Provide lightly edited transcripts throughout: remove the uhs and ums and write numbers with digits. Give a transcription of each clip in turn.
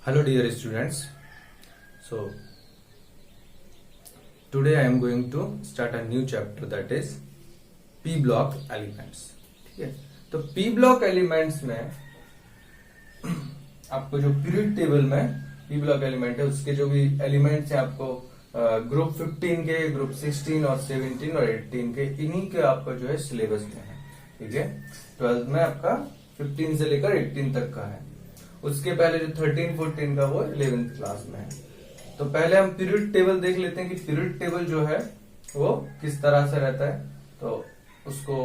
Hello dear students. So today I am going to start a new chapter that is P block elements. ठीक है, तो P block elements में आपको जो period table में P block element है उसके जो भी एलिमेंट्स हैं आपको ग्रुप 15 के, ग्रुप 16 और 17 और 18 के, इन्हीं के आपका जो है सिलेबस में है. ठीक है, 12th में आपका 15 से लेकर 18 तक का है. उसके पहले जो 13 14 का वो 11th क्लास में है. तो पहले हम पीरियड टेबल देख लेते हैं कि पीरियड टेबल जो है वो किस तरह से रहता है, तो उसको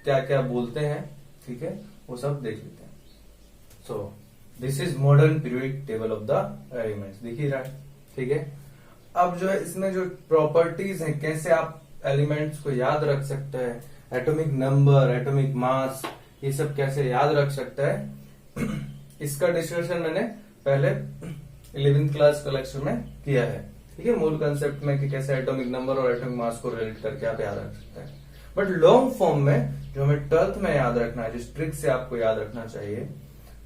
क्या क्या बोलते हैं. ठीक है, वो सब देख लेते हैं. So this is modern period table of the elements, दिख ही रहा है. ठीक है, अब जो है इसमें जो प्रॉपर्टीज हैं, कैसे आप एलिमेंट्स को याद रख सकते हैं, एटॉमिक नंबर, एटॉमिक मास, ये सब कैसे याद रख सकता है, इसका डिस्कशन मैंने पहले 11th क्लास का लेक्चर में किया है. ठीक है, मूल कंसेप्ट में कि कैसे एटॉमिक नंबर और एटॉमिक मास को रिलेट करके आप याद रख सकते हैं. बट लॉन्ग फॉर्म में जो हमें 12th में याद रखना है, जिस ट्रिक से आपको याद रखना चाहिए,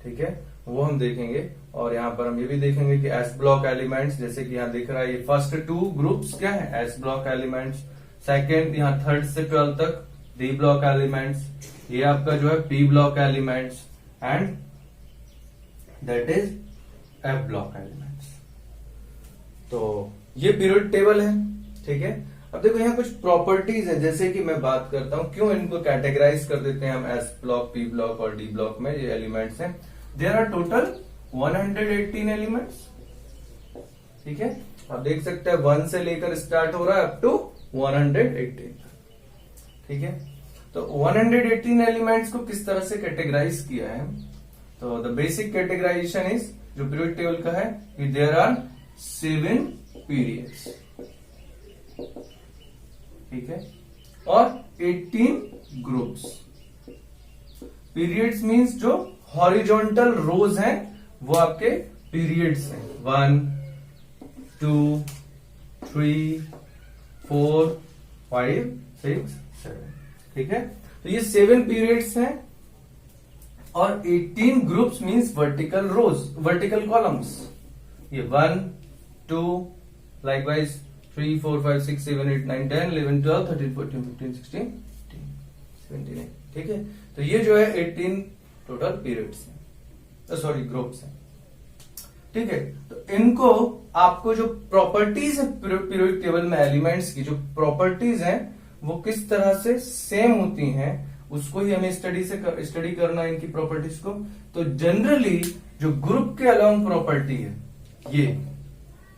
ठीक है, वो हम देखेंगे. और यहाँ पर हम ये भी देखेंगे कि एस ब्लॉक एलिमेंट्स, जैसे कि यहाँ दिख रहा है, ये फर्स्ट 2 ग्रुप्स क्या है, एस ब्लॉक एलिमेंट्स. सेकेंड यहाँ 3rd से 12th तक डी ब्लॉक एलिमेंट्स. ये आपका जो है P block elements and that is F block elements. तो ये पीरियड टेबल है. ठीक है, अब देखो यहाँ कुछ प्रॉपर्टीज है, जैसे कि मैं बात करता हूं क्यों इनको कैटेगराइज कर देते हैं हम एस ब्लॉक, पी ब्लॉक और डी ब्लॉक में. ये एलिमेंट्स हैं, देयर आर टोटल 118 एलिमेंट्स. ठीक है, आप देख सकते हैं 1 से लेकर स्टार्ट हो रहा है अप टू 118. ठीक है, तो 118 एलिमेंट्स को किस तरह से कैटेगराइज किया है, तो द बेसिक कैटेगराइजेशन इज, जो पीरियड टेबल का है, कि देयर आर 7 पीरियड्स. ठीक है, और 18 ग्रुप्स. पीरियड्स मींस जो हॉरिजॉन्टल रोज हैं वो आपके पीरियड्स हैं. 1 2 3 4 5 6 7. ठीक है, तो ये 7 पीरियड्स हैं. और 18 ग्रुप्स मींस वर्टिकल रोज, वर्टिकल कॉलम्स. ये 1 2 लाइकवाइज 3 4 5 6 7 8 9 10 11 12 13 14 15 16 17 18. ठीक है, तो ये जो है 18 टोटल पीरियड्स हैं, सॉरी ग्रुप्स हैं. ठीक है, तो इनको आपको जो प्रॉपर्टीज है पीरियड टेबल में एलिमेंट्स की, जो प्रॉपर्टीज हैं वो किस तरह से सेम होती हैं, उसको ही हमें स्टडी करना है, इनकी प्रॉपर्टीज को. तो जनरली जो ग्रुप के अलोंग प्रॉपर्टी है ये,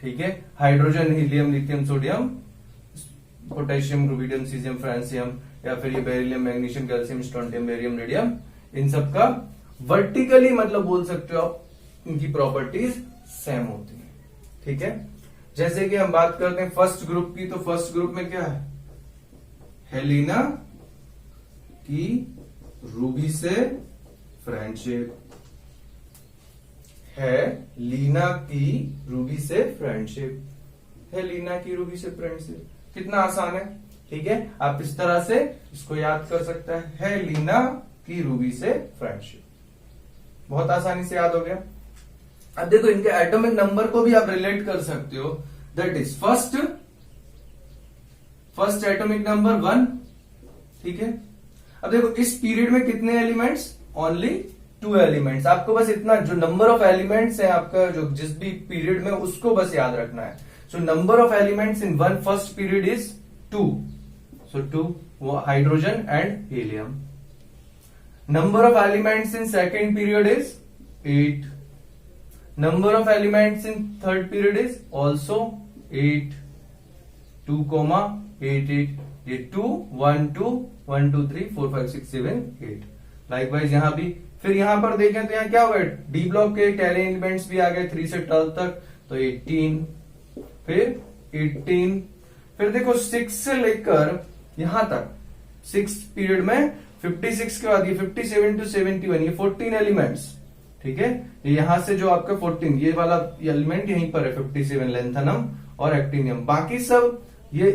ठीक है, hydrogen, helium, lithium, sodium, potassium, rubidium, caesium, francium, या फिर ये beryllium, magnesium, calcium, strontium, barium, radium, इन सब का वर्टिकली मतलब बोल सकते हो आप, इनकी प्रॉपर्टीज सेम होती है. ठीक है, जैसे कि हम बात करते हैं फर्स्ट ग्रुप की, तो फर्स्ट ग्रुप में क्या है, हेलिना की रूबी से फ्रेंडशिप है. लीना की रूबी से फ्रेंडशिप है. लीना की रूबी से फ्रेंडशिप, कितना आसान है. ठीक है, आप इस तरह से इसको याद कर सकते हैं, है लीना की रूबी से फ्रेंडशिप. बहुत आसानी से याद हो गया. अब देखो इनके एटॉमिक नंबर को भी आप रिलेट कर सकते हो. That is first atomic number 1. ठीक है, अब देखो इस पीरियड में कितने एलिमेंट्स, ओनली 2 एलिमेंट्स. आपको बस इतना, जो नंबर ऑफ एलिमेंट्स है आपका जो जिस भी पीरियड में, उसको बस याद रखना है. So number of elements in one first period is 2. सो 2 वो hydrogen and helium. Number of elements in second period is 8. Number of elements in third period is also 8. 2, 8 8. ये 2 1 2 1 2 3 4 5 6 7 8. लाइकवाइज यहां भी. फिर यहां पर देखें तो यहां क्या होगा, डी ब्लॉक के 10 एलिमेंट्स भी आ गए 3 से 12 तक, तो 18. फिर 18. फिर देखो 6 से लेकर यहां तक, 6 पीरियड में 56 के बाद ये 57 to 71, ये 14 एलिमेंट्स. ठीक है, यहां से जो आपका 14, ये वाला एलिमेंट यहीं पर है 57, लेंथनम और एक्टिनियम. बाकी सब ये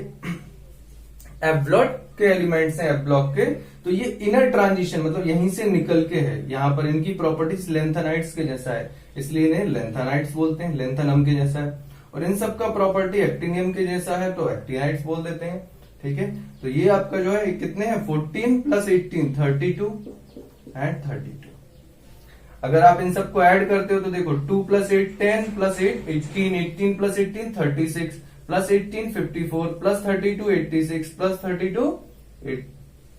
एफ ब्लॉक के एलिमेंट्स हैं, एफ ब्लॉक के, तो ये इनर ट्रांजिशन मतलब यहीं से निकल के है, यहाँ पर इनकी प्रॉपर्टीज लेंथेनाइड्स के जैसा है, इसलिए इन्हें लेंथेनाइड्स बोलते हैं, लेंथेनम के जैसा है। और इन सब का प्रॉपर्टी एक्टिनियम के जैसा है तो एक्टिनाइड्स बोल देते हैं। ठीक है, तो ये आपका जो है कितने हैं 14 प्लस 18 32 एंड 32। अगर आप इन सबको ऐड करते हो तो देखो 2 plus 8 10 plus 8 18 18 plus 18 36 plus 18 54 plus 32 86 plus 32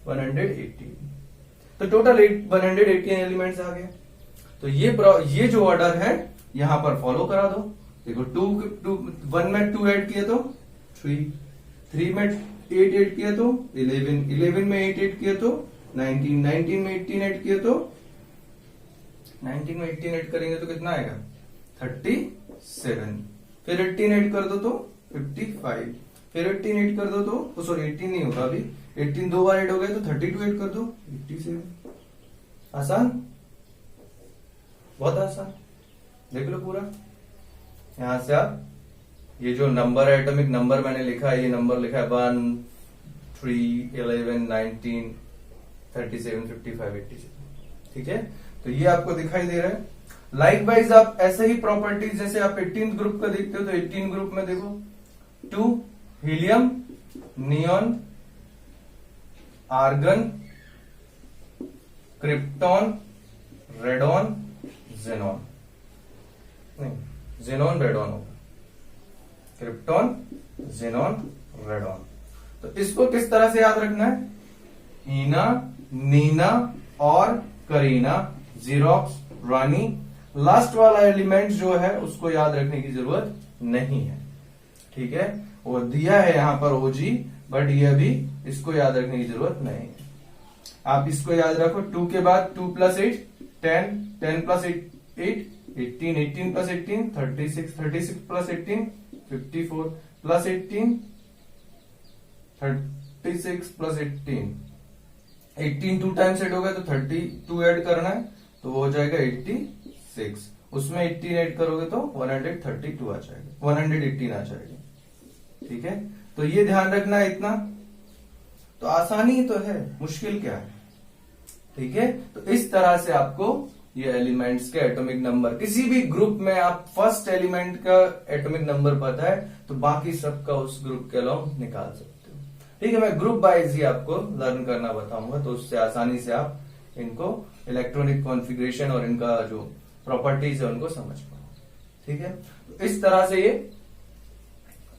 118। तो टोटल 118 एलिमेंट्स आ गए। तो ये जो ऑर्डर है यहां पर फॉलो करा दो। देखो 1 में 2 ऐड किए तो 3 में 8 ऐड किए तो 11 में 8 ऐड किए तो 19 में 18 ऐड किए तो 19 में 18 ऐड करेंगे तो कितना आएगा 37। फिर 18 ऐड कर दो तो 55। फिर 18 ऐड कर दो तो सॉरी 18 नहीं होगा अभी, 18 दो बार ऐड हो गए तो 32 ऐड कर दो 87। आसान, बहुत आसान। देख लो पूरा, यहां से आप ये जो नंबर है एटॉमिक नंबर मैंने लिखा है, ये नंबर लिखा है 1 3 11 19 37 55 87। ठीक है, तो ये आपको दिखाई दे रहा है। लाइकवाइज आप ऐसे ही प्रॉपर्टीज जैसे आप 18th ग्रुप का देखते हो तो 18 ग्रुप में देखो 2 helium, neon, argon, krypton, radon, xenon, नहीं जेनॉन रेडॉन होगा, क्रिप्टॉन, जेनॉन, रेडॉन। तो इसको किस तरह से याद रखना है, हीना, नीना और करीना, जीरोक्स, रानी। लास्ट वाला एलिमेंट जो है उसको याद रखने की जरूरत नहीं है। ठीक है, वो दिया है यहां पर ओजी, बट ये अभी इसको याद रखने की जरूरत नहीं है। आप इसको याद रखो, 2 के बाद 2 plus 8 10 10 plus 8 18 18 plus 18 36 36 plus 18 54 plus 18 36 plus 18 2 times add हो गया तो 32 ऐड करना है तो वो हो जाएगा 86। उसमें 18 ऐड करोगे तो 132 आ जाएगा, 118 आ जाएगा। ठीक है, तो ये ध्यान रखना है इतना। तो आसानी ही तो है, मुश्किल क्या है। ठीक है, तो इस तरह से आपको ये एलिमेंट्स के एटॉमिक नंबर, किसी भी ग्रुप में आप फर्स्ट एलिमेंट का एटॉमिक नंबर पता है तो बाकी सबका उस ग्रुप के अलाउंग निकाल सकते हो। ठीक है, मैं ग्रुप वाइज ही आपको लर्न करना बताऊंगा तो उससे आसानी से आप इनको इलेक्ट्रॉनिक कॉन्फ़िगरेशन और इनका जो प्रॉपर्टीज है उनको समझ पाओ। ठीक है, तो इस तरह से ये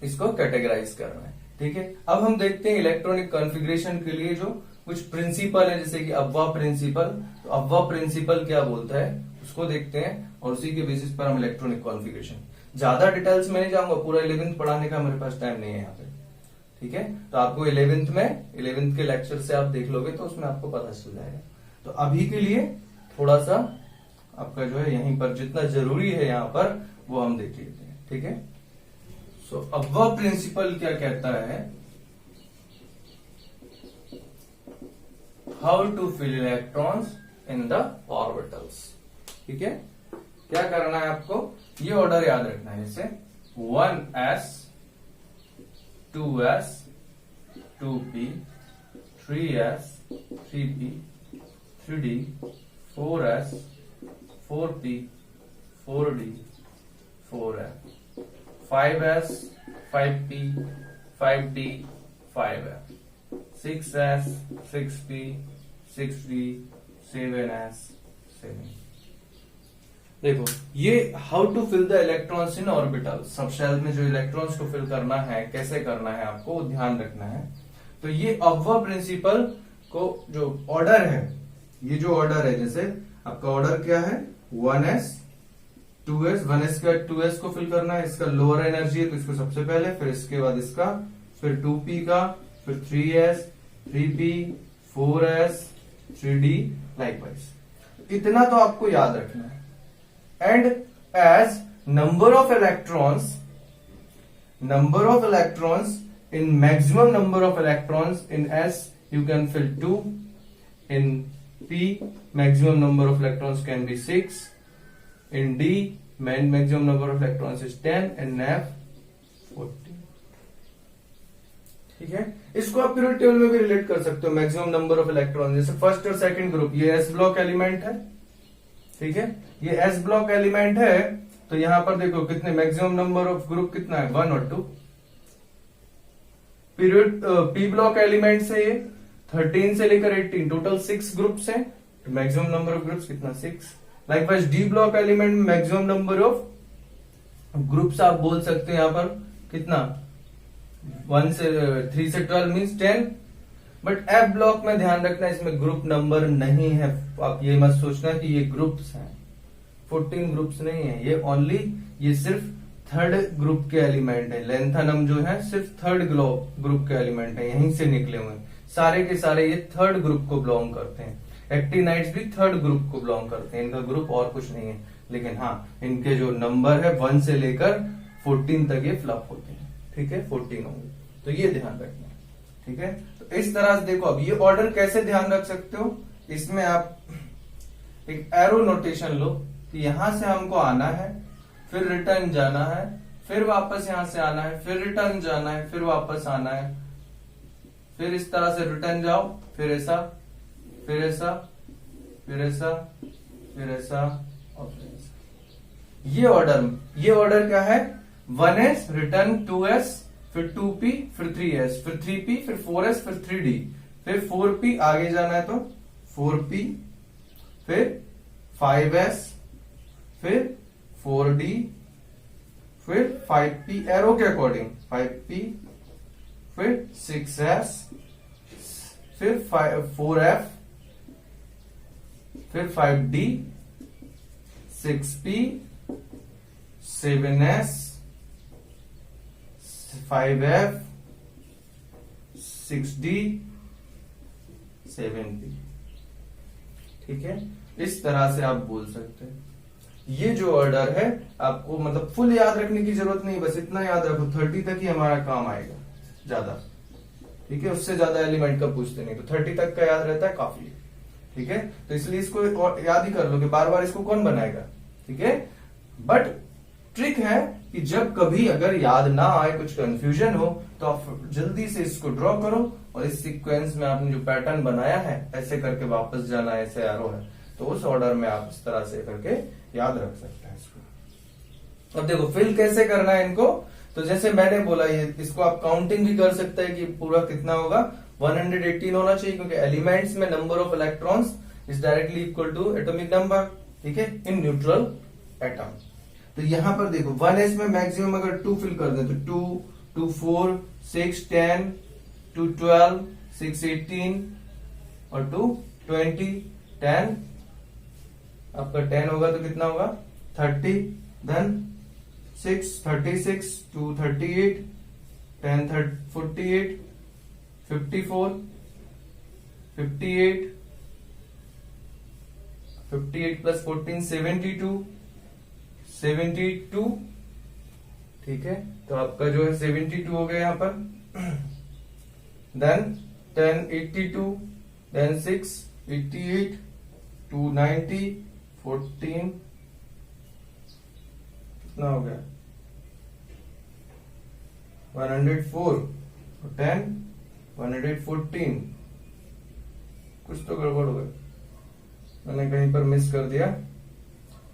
इसको कैटेगराइज करना है। ठीक है, अब हम देखते हैं इलेक्ट्रॉनिक कॉन्फ़िगरेशन के लिए जो कुछ प्रिंसिपल है, जैसे कि अब्वा प्रिंसिपल। तो अब्वा प्रिंसिपल क्या बोलता है उसको देखते हैं और उसी के बेसिस पर हम इलेक्ट्रॉनिक कॉन्फ़िगरेशन, ज्यादा डिटेल्स में नहीं जाऊंगा, पूरा 11th पढ़ाने का मेरे पास टाइम नहीं है यहाँ पे। ठीक है, तो आपको 11th के लेक्चर से आप देख लोगे तो उसमें आपको पता चल जाएगा। तो अभी के लिए थोड़ा सा आपका जो है यहीं पर जितना जरूरी है यहाँ पर वो हम देख लेते हैं। ठीक है, सो अब्वा प्रिंसिपल क्या कहता है, how to fill electrons in the orbitals. ठीक है, क्या करना है आपको, ये ऑर्डर याद रखना है, जैसे 1s 2s 2p 3s 3p 3d 4s 4p 4d 4f 5s 5p 5d 5f 6s 6p 6d 7s 7। देखो ये how to fill the electrons in orbital, सब शेल में जो इलेक्ट्रॉन्स को फिल करना है, कैसे करना है आपको ध्यान रखना है। तो ये अब्वा प्रिंसिपल को जो ऑर्डर है, ये जो ऑर्डर है, जैसे आपका ऑर्डर क्या है 1s 2s, 1s के बाद 2s को फिल करना है, इसका लोअर एनर्जी है तो इसको सबसे पहले, फिर इसके बाद इसका, फिर 2p का, फिर 3s 3p 4s 3d likewise. इतना तो आपको याद रखना है। And as number of electrons in maximum number of electrons in S you can fill 2, in P maximum number of electrons can be 6, in D maximum number of electrons is 10, and F 14। ठीक है, इसको आप periodic table में भी relate कर सकते हो, maximum number of electron, जैसे फर्स्ट और सेकंड ग्रुप, ये एस ब्लॉक एलिमेंट है, ठीक है, ये एस ब्लॉक एलिमेंट है, तो यहां पर देखो कितने मैक्सिमम नंबर ऑफ ग्रुप कितना है, 1 और 2। पीरियड पी ब्लॉक एलिमेंट से ये 13 से लेकर 18 टोटल 6 ग्रुप्स हैं, तो मैक्सिमम नंबर ऑफ ग्रुप्स कितना, 6। लाइकवाइज डी ब्लॉक एलिमेंट में मैक्सिमम नंबर ऑफ ग्रुप्स आप बोल सकते हैं यहां पर कितना, 1 से 3 से 12 मीन्स 10। बट एफ ब्लॉक में ध्यान रखना इसमें ग्रुप नंबर नहीं है, आप ये मत सोचना कि ये ग्रुप्स हैं, 14 ग्रुप्स नहीं है ये, ओनली ये सिर्फ थर्ड ग्रुप के एलिमेंट है। लेंथनम जो है सिर्फ थर्ड ग्रुप के एलिमेंट है, यहीं से निकले हुए सारे के सारे ये थर्ड ग्रुप को बिलोंग करते हैं। एक्टिनाइड्स भी थर्ड ग्रुप को बिलोंग करते हैं, इनका ग्रुप और कुछ नहीं है, लेकिन हाँ इनके जो नंबर है 1 से लेकर 14 तक ये फ्लप होते हैं, ठीक है, 14 होंगे, तो ये ध्यान रखना, ठीक है। तो इस तरह से देखो, अब ये ऑर्डर कैसे ध्यान रख सकते हो, इसमें आप एक एरो नोटेशन लो कि यहां से हमको आना है, फिर रिटर्न जाना है, फिर वापस यहां से आना है, फिर रिटर्न जाना है, फिर वापस आना है, फिर इस तरह से रिटर्न जाओ, फिर ऐसा, फिर ऐसा, फिर ऐसा, फिर ऐसा और फिर ऐसा। ये ऑर्डर क्या है, 1s रिटर्न 2s, फिर 2p, फिर 3s, फिर 3p, फिर 4s, फिर 3d, फिर 4p, आगे जाना है तो 4p, फिर 5s, फिर 4d, फिर 5p एरो के अकॉर्डिंग 5p, फिर 6s, फिर 4f, फिर 5d, 6p, 7s, 5f, 6d, 7p, ठीक है। इस तरह से आप बोल सकते हैं। ये जो ऑर्डर है आपको मतलब फुल याद रखने की जरूरत नहीं, बस इतना याद रखो 30 तक ही हमारा काम आएगा ज्यादा, ठीक है, उससे ज्यादा एलिमेंट का पूछते नहीं, तो 30 तक का याद रहता है काफी, ठीक है। तो इसलिए इसको याद ही कर लो कि बार बार इसको कौन बनाएगा, ठीक है। बट ट्रिक है कि जब कभी अगर याद ना आए, कुछ कंफ्यूजन हो, तो आप जल्दी से इसको ड्रॉ करो और इस सीक्वेंस में आपने जो पैटर्न बनाया है ऐसे करके वापस जाना, ऐसे एरो है, तो उस ऑर्डर में आप इस तरह से करके याद रख सकते हैं इसको। अब देखो फिल कैसे करना है इनको, तो जैसे मैंने बोला ये इसको आप काउंटिंग भी कर सकते हैं कि पूरा कितना होगा, 118 होना चाहिए, क्योंकि एलिमेंट्स में number of electrons is directly equal to atomic number, ठीक है, इन न्यूट्रल एटम। तो यहां पर देखो 1s में मैक्सिमम अगर 2 फिल कर दें तो 2, 2 4, 6 10, 2 12, 6 18 और 2 20, 10, आपका 10 होगा तो कितना होगा 30, देन 6 36, 2 38, 10 48, 54, 58, 58 प्लस 14 72, ठीक है, तो आपका जो है 72 हो गया यहां पर, देन 10 82, देन 6 88, 2 90, 14 कितना हो गया 104, 10 114, कुछ तो गड़बड़ हो गया, मैंने कहीं पर मिस कर दिया,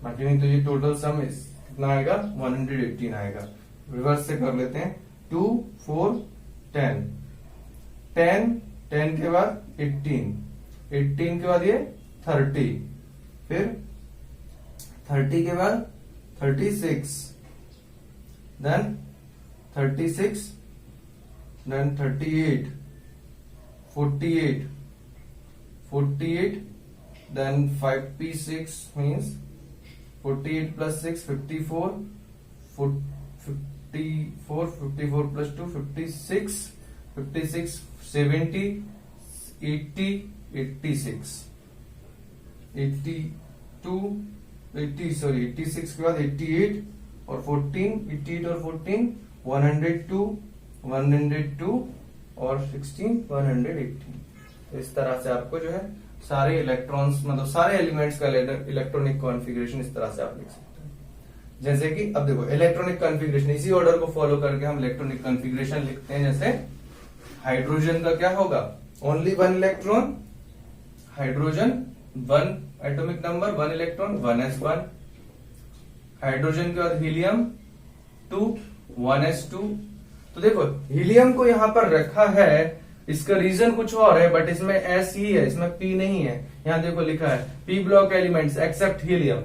बाकी नहीं तो ये टोटल सम कितना आएगा 118 आएगा। रिवर्स से कर लेते हैं, 2 4 10, 10 के बाद 18 के बाद ये 30, फिर 30 के बाद 36, then 36, then 38, 48, then 5p6 means 48 plus 6 54, 54 plus 2 56, 70, 80, 86, 86 के बाद 88 और 14, 88 और 14 102 और 16 118। इस तरह से आपको जो है सारे इलेक्ट्रॉन्स मतलब सारे एलिमेंट्स का इलेक्ट्रॉनिक कॉन्फ़िगरेशन इस तरह से आप लिख सकते हैं। जैसे कि अब देखो इलेक्ट्रॉनिक कॉन्फ़िगरेशन, इसी ऑर्डर को फॉलो करके हम इलेक्ट्रॉनिक कॉन्फ़िगरेशन लिखते हैं। जैसे हाइड्रोजन का क्या होगा, only 1 electron, hydrogen 1 atomic number 1 electron 1s1। Hydrogen के बाद हीलियम 2 1s2। तो देखो हीलियम को यहां पर रखा है, इसका रीजन कुछ और है, बट इसमें एस ही है, इसमें पी नहीं है। यहां देखो लिखा है P block elements except helium,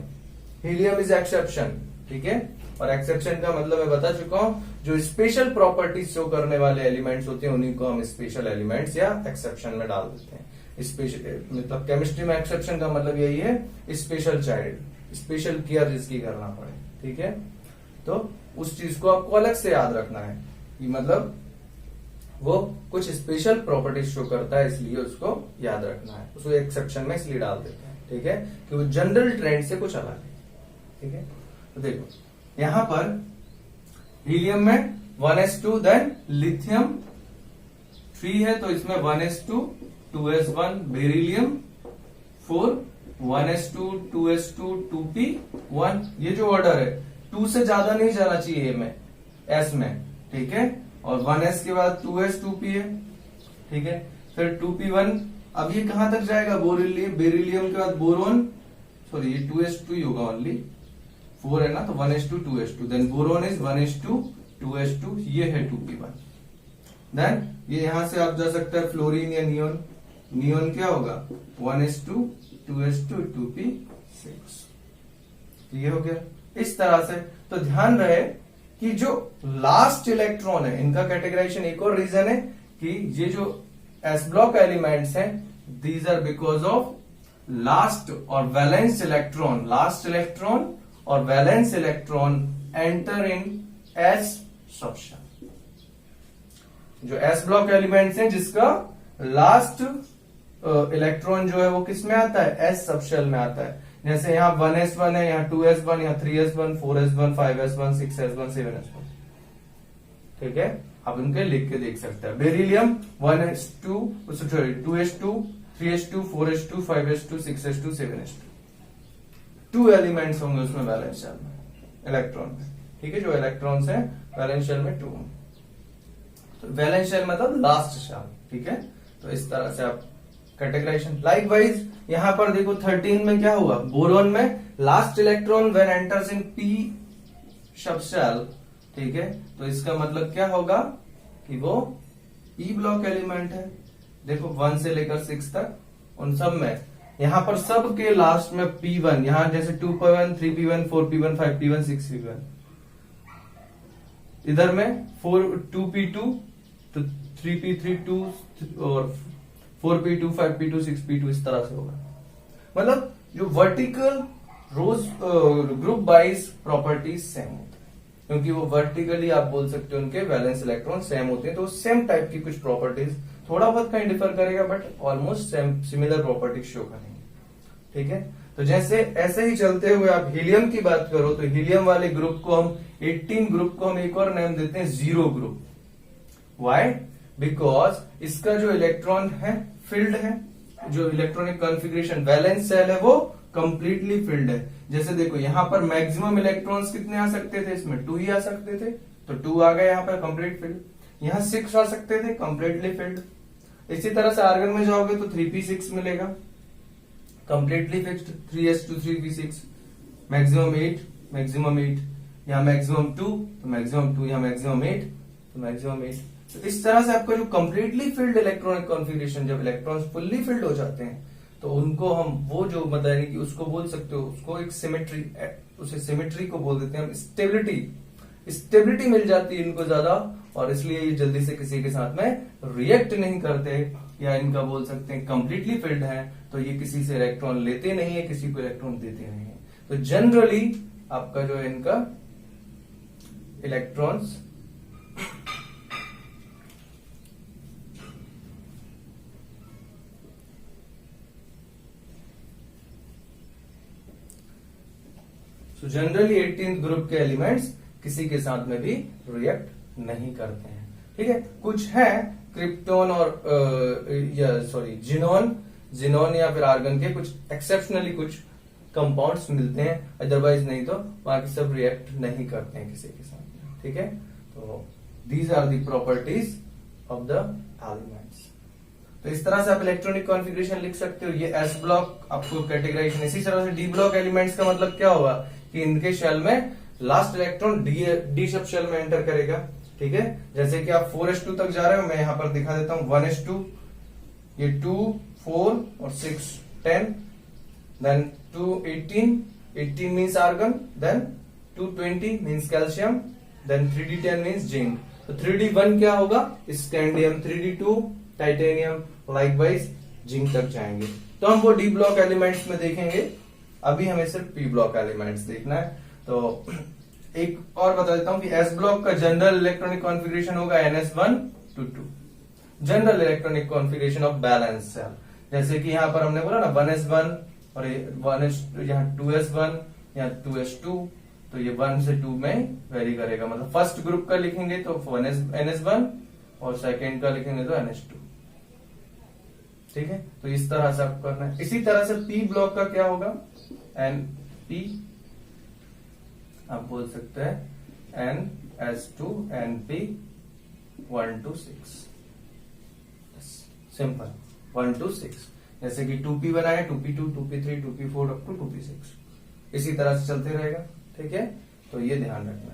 helium is exception, ठीक है। और एक्सेप्शन का मतलब मैं बता चुका हूं, जो स्पेशल प्रॉपर्टीज शो करने वाले एलिमेंट्स होते हैं उन्हीं को हम स्पेशल एलिमेंट्स या एक्सेप्शन में डाल देते हैं। स्पेशल मतलब केमिस्ट्री में एक्सेप्शन का मतलब यही है, स्पेशल चाइल्ड, स्पेशल केयर जिसकी करना पड़े, ठीक है। तो उस चीज को आपको अलग से याद रखना है कि मतलब वो कुछ स्पेशल प्रॉपर्टीज शो करता है, इसलिए उसको याद रखना है, उसको एक्सेप्शन में इसलिए डाल देते हैं, ठीक है, कि वो जनरल ट्रेंड से कुछ अलग है, ठीक है। तो देखो यहां पर हीलियम में 1s2, देन लिथियम 3 है तो इसमें 1s2 2s1, beryllium 4 1s2 2s2 2p1। ये जो ऑर्डर है 2 से ज्यादा नहीं जाना चाहिए में एस में, ठीक है। और 1s के बाद 2s 2p है, ठीक है। फिर 2p1, अब ये कहां तक जाएगा, बेरिलियम के बाद बोरोन, सॉरी ये 2s2 ही होगा ओनली, 4 है ना, तो 1s2 2s2, then boron is 1s2 2s2, ये है 2p1। देन ये यहां से आप जा सकते हैं फ्लोरीन या नियोन, नियोन क्या होगा 1s2 2s2 2p6, ये हो गया इस तरह से। तो ध्यान रहे कि जो लास्ट इलेक्ट्रॉन है, इनका कैटेगराइजेशन एक और रीजन है कि ये जो एस ब्लॉक एलिमेंट्स हैं, these are because of last और वैलेंस इलेक्ट्रॉन, लास्ट इलेक्ट्रॉन और valence electron enter in S subshell. जो एस ब्लॉक एलिमेंट्स हैं जिसका लास्ट इलेक्ट्रॉन जो है वो किस में आता है, एस सबशेल में आता है। जैसे यहाँ 1s1 है, यहाँ 2s1, यहाँ 3s1, 4s1, 5s1, 6s1, 7s1, ठीक है। आप इनके लिख के देख सकते हैं। Beryllium 1s2 sorry 2s2 3s2 4s2 5s2 6s2 7s2, 2 elements होंगे उसमें वैलेंस शेल में इलेक्ट्रॉन में, ठीक है। जो इलेक्ट्रॉन्स हैं वैलेंस शेल में 2 होंगे, तो वैलेंस शेल मतलब लास्ट शेल, ठीक है। तो इस तरह से आप कैटेगराइजेशन। लाइकवाइज यहां पर देखो 13 में क्या हुआ, बोरोन में last electron when enters in P subshell, ठीक है। तो इसका मतलब क्या होगा कि वो ई ब्लॉक एलिमेंट है। देखो 1 से लेकर 6 तक उन सब में, यहां पर सब के लास्ट में P1, यहां जैसे 2P1 3P1 4P1 5P1 6P1, इधर में 2P2 तो 3P3 2 और 4P2 5P2 6P2 इस तरह से होगा। मतलब जो वर्टिकल रोज ग्रुप वाइज प्रॉपर्टीज सेम होती है, क्योंकि वो वर्टिकली आप बोल सकते हो उनके वैलेंस इलेक्ट्रॉन सेम होते हैं, तो सेम टाइप की कुछ प्रॉपर्टीज, थोड़ा बहुत कहीं डिफर करेगा but almost same similar properties show करेंगे, ठीक है। तो जैसे ऐसे ही चलते हुए आप हीलियम की बात करो तो हीलियम वाले ग्रुप को हम 18 ग्रुप को हम एक और नाम देते हैं जीरो ग्रुप। वाई? बिकॉज इसका जो इलेक्ट्रॉन है फिल्ड है, जो इलेक्ट्रॉनिक कॉन्फ़िगरेशन वैलेंस सेल है वो कंप्लीटली फिल्ड है। जैसे देखो यहां पर मैक्सिमम इलेक्ट्रॉन्स कितने आ सकते थे, इसमें 2 ही आ सकते थे, तो 2 आ गए यहां पर कंप्लीट फिल्ड। यहां 6 आ सकते थे कंप्लीटली फिल्ड। इसी तरह से आर्गन में जाओगे तो 3p6 मिलेगा completely fixed, 3s2 3p6, maximum 8, यहाँ मैक्सिमम 2 तो मैक्सिमम 2, यहाँ मैक्सिमम 8 तो मैक्सिमम 8। तो इस तरह से आपका जो कंप्लीटली फिल्ड इलेक्ट्रॉनिक कॉन्फ़िगरेशन, जब इलेक्ट्रॉन्स फुल्ली फिल्ड हो जाते हैं तो उनको हम वो जो बताएंगे कि उसको बोल सकते हो, उसको एक सिमेट्री, उसे सिमेट्री को बोल देते हैं हम स्टेबिलिटी मिल जाती है इनको ज्यादा, और इसलिए ये जल्दी से किसी के साथ में रिएक्ट नहीं करते, या इनका बोल सकते हैं कंप्लीटली फिल्ड है तो ये किसी से इलेक्ट्रॉन लेते नहीं है, किसी को इलेक्ट्रॉन देते नहीं है। तो जनरली आपका जो है इनका इलेक्ट्रॉन्स जनरली 18th ग्रुप के एलिमेंट्स किसी के साथ में भी रिएक्ट नहीं करते हैं, ठीक है। कुछ है क्रिप्टोन और जिनोन या फिर आर्गन के कुछ एक्सेप्शनली कुछ कंपाउंड्स मिलते हैं, अदरवाइज नहीं तो बाकी सब रिएक्ट नहीं करते हैं किसी के साथ, ठीक है। तो these are the properties of the elements. तो इस तरह से आप इलेक्ट्रॉनिक कॉन्फ़िगरेशन लिख सकते हो। ये एस ब्लॉक आपको कैटेगराइजेशन। इसी तरह से डी ब्लॉक एलिमेंट्स का मतलब क्या होगा कि इनके शेल में last electron d sub shell में एंटर करेगा। ठीक है, जैसे कि आप 4s2 तक जा रहे हो, मैं यहां पर दिखा देता हूं 1s2, ये 2, 4 और 6 10, then 2 18 means argon, then 220 means calcium, then 3d10 means zinc. तो 3d1 क्या होगा, scandium, 3d2 titanium, likewise zinc तक जाएंगे। तो हम वो डी ब्लॉक एलिमेंट्स में देखेंगे, अभी हमें सिर्फ पी ब्लॉक एलिमेंट्स देखना है। तो एक और बता देता हूं कि एस ब्लॉक का जनरल इलेक्ट्रॉनिक कॉन्फ़िगरेशन होगा NS1-2, general electronic configuration of valence shell. जैसे कि यहां पर हमने बोला ना 1s1 और 1s, यहाँ 2s1 या 2s2, तो ये 1 से 2 में वेरी करेगा। मतलब फर्स्ट ग्रुप का लिखेंगे तो NS1 और सेकेंड का लिखेंगे तो NS2। ठीक है, तो इस तरह से आपको करना है। इसी तरह से पी ब्लॉक का क्या होगा, NP, आप बोल सकते हैं NS2 NP 1 to 6, simple 1 to 6। जैसे कि 2p बनाए, 2p2 2p3 2p4 up to 2p6, इसी तरह से चलते रहेगा। ठीक है, तो ये ध्यान रखना है।